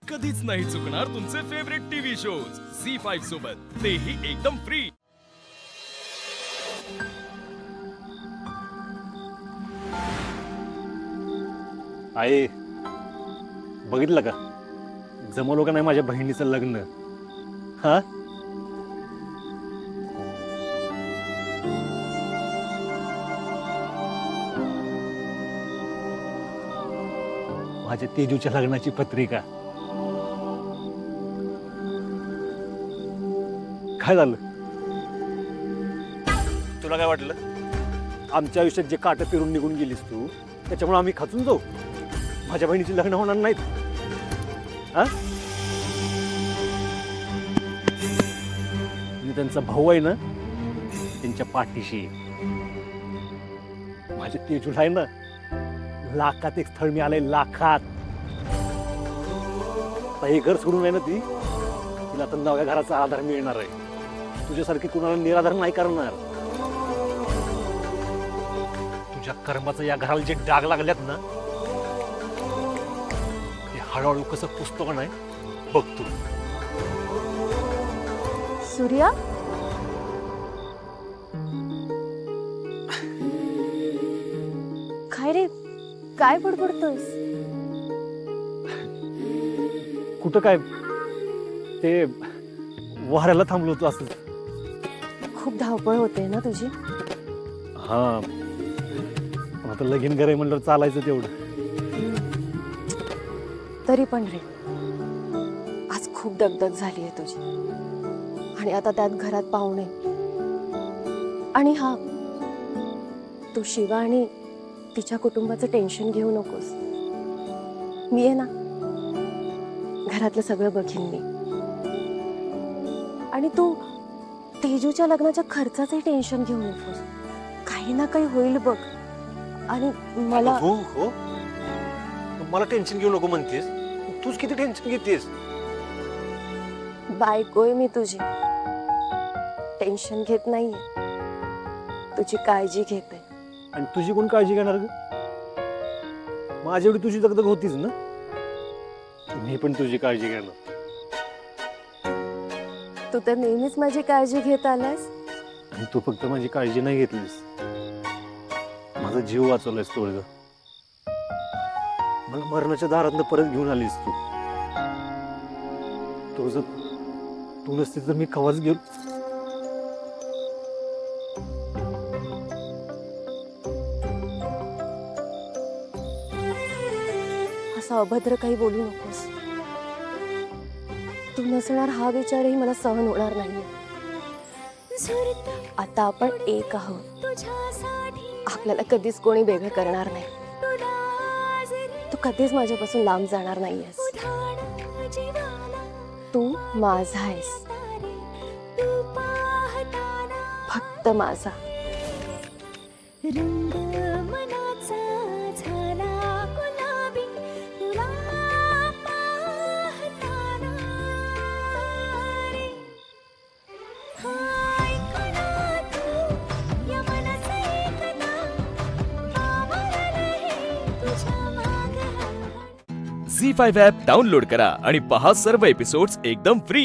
कधीच नाही चुकणार तुमचे फेवरेट टीव्ही शोज झी5 सोबत, तेही एकदम फ्री। आहे बघितलं का, जमवलं का नाही माझ्या बहिणीचं लग्न? हा माझ्या तेजूच्या लग्नाची पत्रिका। काय झालं? तुला काय वाटलं? आमच्या आयुष्यात जे काटे पेरून निघून गेलीस तू, त्याच्यामुळे आम्ही खचून जाऊ? माझ्या बहिणीची लग्न होणार नाहीत? हा, मी त्यांचा भाऊ आहे ना, त्यांच्या पाठीशी। माझ्या तेजूला आहे ना, लाखात एक स्थळ मिळालंय, लाखात। आता हे घर सोडून आहे ना ती, तिला आता नव्या घराचा आधार मिळणार आहे। तुझ्यासारखी कुणाला निराधार नाही करणार। तुझ्या कर्माचं या घराला जे डाग लागल्यात ना, ते हळूहळू कसं पुसतो का नाही बघ तू। सूर्या, काय रे, काय बडबडतोयस? कुठं काय, ते वाऱ्याला थांबलो होतो असं। खूप धावपळ होते ना तुझी? हा, आता लगीन करे म्हणलं चालायचं तेवढं। तरी पण रे, आज खूप दगदग झाली आहे तुझी, आणि आता त्यात घरात पाहुणे। आणि हा, तू शिवा आणि तिच्या कुटुंबाचं टेन्शन घेऊ नकोस। मी आहे ना, घरातलं सगळं बघीन मी। आणि तू तेजूच्या लग्नाच्या खर्चाचंही टेन्शन घेऊ नकोस, काही ना काही होईल बघ। आणि मला हो हो, मला टेन्शन घेऊ नको म्हणतेस, तूच किती टेन्शन घेतेस? बायकोय मी तुझी, टेन्शन घेत नाहीये, तुझी काळजी घेते। आणि तुझी कोण काळजी घेणार ग? माझी एवढी तुझी दगदग होतीच ना, मी पण तुझी काळजी घेणार। तू तर नेहमीच माझी काळजी घेत आलास। आणि तू फक्त माझी काळजी नाही घेतलीस, माझा जीव वाचवलायस तू ग। मला मरणाच्या दारातनं परत घेऊन आलीस तू। तू नसती तर मी कवाच गेलो। असं अभद्र काही बोलू नकोस। तू नसणार हा विचारही मला सहन होणार नाही। आता आपण एक आहोत, आपल्याला कधीच कोणी वेगळं करणार नाही। तू कधीच माझ्यापासून लांब जाणार नाहीयेस। तू माझा आहेस, फक्त माझा। झी5 ॲप डाउनलोड करा आणि पहा सर्व एपिसोड्स एकदम फ्री।